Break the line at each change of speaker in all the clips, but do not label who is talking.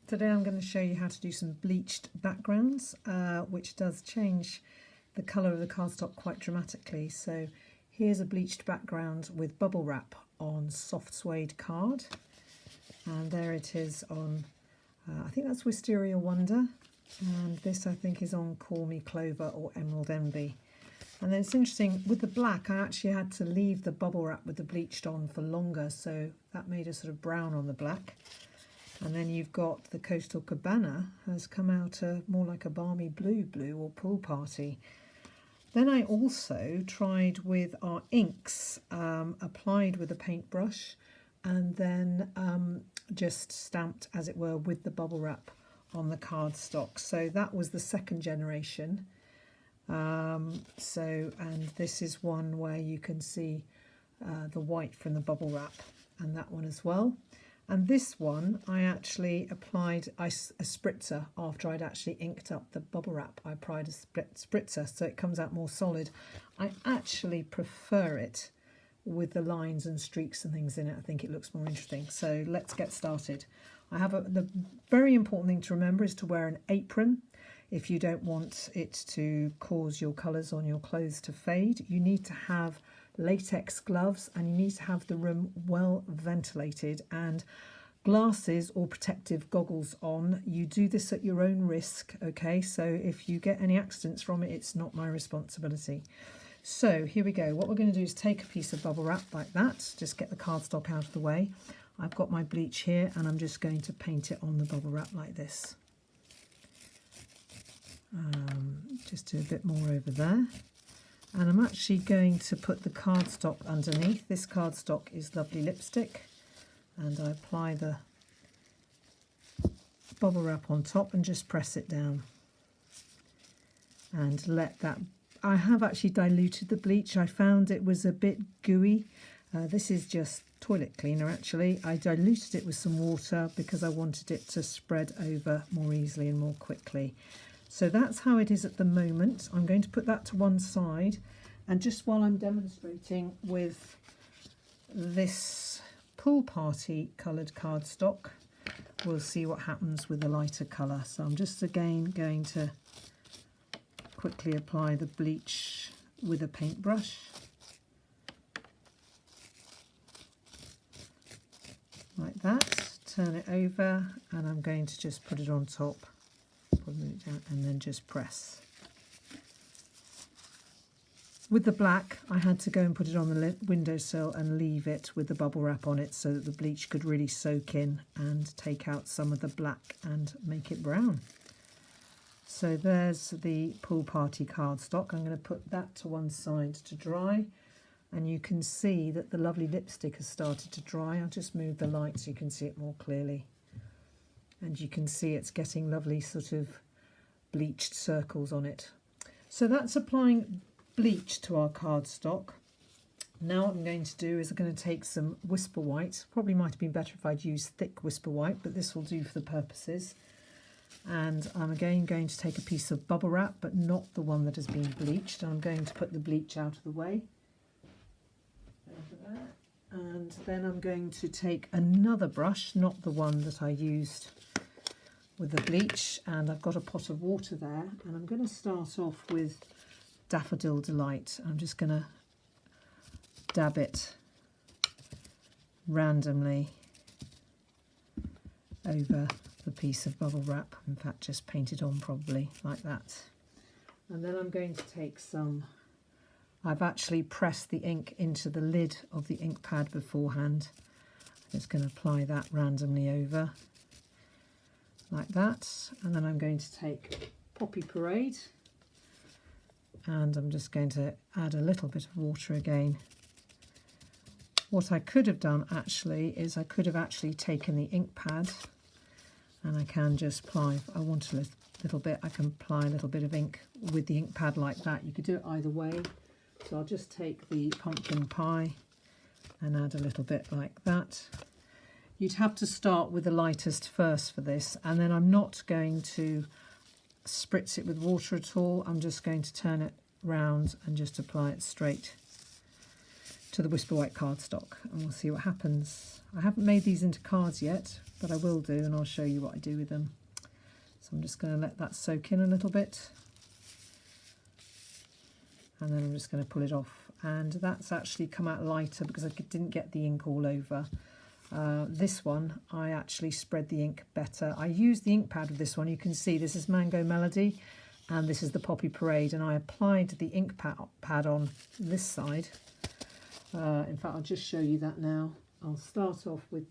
Today I'm going to show you how to do some bleached backgrounds, which does change the colour of the cardstock quite dramatically. So here's a bleached background with bubble wrap on soft suede card, and there it is on, I think that's Wisteria Wonder, and this I think is on Call Me Clover or Emerald Envy. And then it's interesting, with the black I actually had to leave the bubble wrap with the bleached on for longer, so that made a sort of brown on the black. And then you've got the Coastal Cabana has come out more like a balmy blue or pool party. Then I also tried with our inks, applied with a paintbrush and then just stamped, as it were, with the bubble wrap on the cardstock. So that was the second generation. And this is one where you can see the white from the bubble wrap, and that one as well. And this one, I actually applied a spritzer after I'd actually inked up the bubble wrap. I applied a spritzer so it comes out more solid. I actually prefer it with the lines and streaks and things in it. I think it looks more interesting. So let's get started. The very important thing to remember is to wear an apron. If you don't want it to cause your colours on your clothes to fade, you need to have latex gloves, and you need to have the room well ventilated, and glasses or protective goggles on. You do this at your own risk, okay? So if you get any accidents from it, it's not my responsibility. So here we go. What we're going to do is take a piece of bubble wrap like that, just get the cardstock out of the way. I've got my bleach here and I'm just going to paint it on the bubble wrap like this. Just do a bit more over there. And I'm actually going to put the cardstock underneath. This cardstock is Lovely Lipstick, and I apply the bubble wrap on top and just press it down and let that. I have actually diluted the bleach. I found it was a bit gooey. This is just toilet cleaner actually. I diluted it with some water because I wanted it to spread over more easily and more quickly. So that's how it is at the moment. I'm going to put that to one side, and just while I'm demonstrating with this pool party coloured cardstock, we'll see what happens with the lighter colour. So I'm just again going to quickly apply the bleach with a paintbrush. Like that, turn it over, and I'm going to just put it on top. It down and then just press. With the black, I had to go and put it on the windowsill and leave it with the bubble wrap on it so that the bleach could really soak in and take out some of the black and make it brown. So there's the pool party cardstock. I'm going to put that to one side to dry, and you can see that the Lovely Lipstick has started to dry. I'll just move the light so you can see it more clearly. And you can see it's getting lovely sort of bleached circles on it. So that's applying bleach to our cardstock. Now what I'm going to do is I'm going to take some Whisper White. Probably might have been better if I'd used thick Whisper White, but this will do for the purposes. And I'm again going to take a piece of bubble wrap, but not the one that has been bleached. I'm going to put the bleach out of the way. And then I'm going to take another brush, not the one that I used with the bleach, and I've got a pot of water there, and I'm going to start off with Daffodil Delight. I'm just going to dab it randomly over the piece of bubble wrap. In fact, just paint it on probably like that. And then I'm going to take some, I've actually pressed the ink into the lid of the ink pad beforehand. I'm just going to apply that randomly over like that, and then I'm going to take Poppy Parade, and I'm just going to add a little bit of water again. What I could have done actually is I could have actually taken the ink pad, and I can just apply, if I want a little bit, I can apply a little bit of ink with the ink pad like that. You could do it either way. So I'll just take the pumpkin pie and add a little bit like that. You'd have to start with the lightest first for this, and then I'm not going to spritz it with water at all. I'm just going to turn it round and just apply it straight to the Whisper White cardstock, and we'll see what happens. I haven't made these into cards yet, but I will do, and I'll show you what I do with them. So I'm just going to let that soak in a little bit, and then I'm just going to pull it off. And that's actually come out lighter because I didn't get the ink all over. This one, I actually spread the ink better. I used the ink pad with this one. You can see this is Mango Melody and this is the Poppy Parade, and I applied the ink pad on this side. In fact, I'll just show you that now. I'll start off with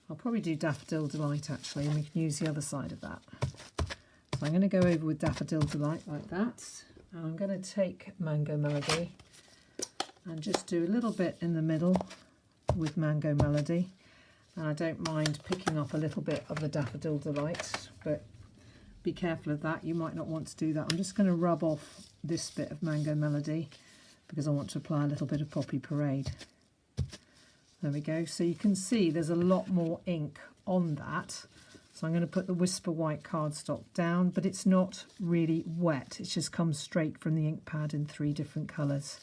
I'll probably do Daffodil Delight actually, and we can use the other side of that. So I'm going to go over with Daffodil Delight like that, and I'm going to take Mango Melody and just do a little bit in the middle with Mango Melody. And I don't mind picking up a little bit of the Daffodil Delight, but be careful of that. You might not want to do that. I'm just going to rub off this bit of Mango Melody because I want to apply a little bit of Poppy Parade. There we go. So you can see there's a lot more ink on that. So I'm going to put the Whisper White cardstock down, but it's not really wet. It's just comes straight from the ink pad in 3 different colours.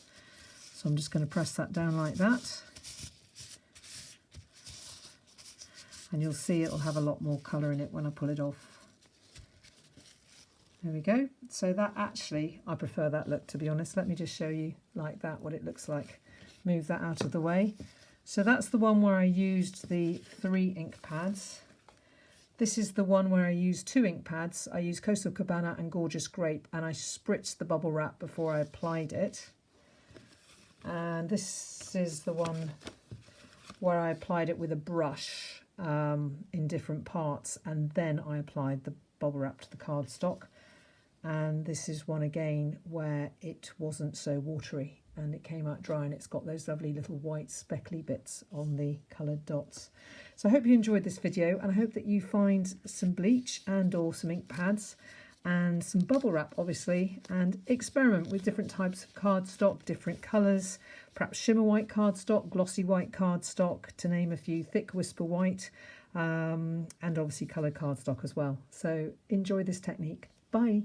So I'm just going to press that down like that. And you'll see it'll have a lot more colour in it when I pull it off. There we go. So that actually, I prefer that look, to be honest. Let me just show you like that, what it looks like. Move that out of the way. So that's the one where I used the 3 ink pads. This is the one where I used 2 ink pads. I used Coastal Cabana and Gorgeous Grape, and I spritzed the bubble wrap before I applied it. And this is the one where I applied it with a brush in different parts, and then I applied the bubble wrap to the cardstock. And this is one again where it wasn't so watery and it came out dry, and it's got those lovely little white speckly bits on the coloured dots. So I hope you enjoyed this video, and I hope that you find some bleach and or some ink pads and some bubble wrap, obviously, and experiment with different types of cardstock, different colours, perhaps shimmer white cardstock, glossy white cardstock, to name a few, thick Whisper White, and obviously coloured cardstock as well. So enjoy this technique. Bye.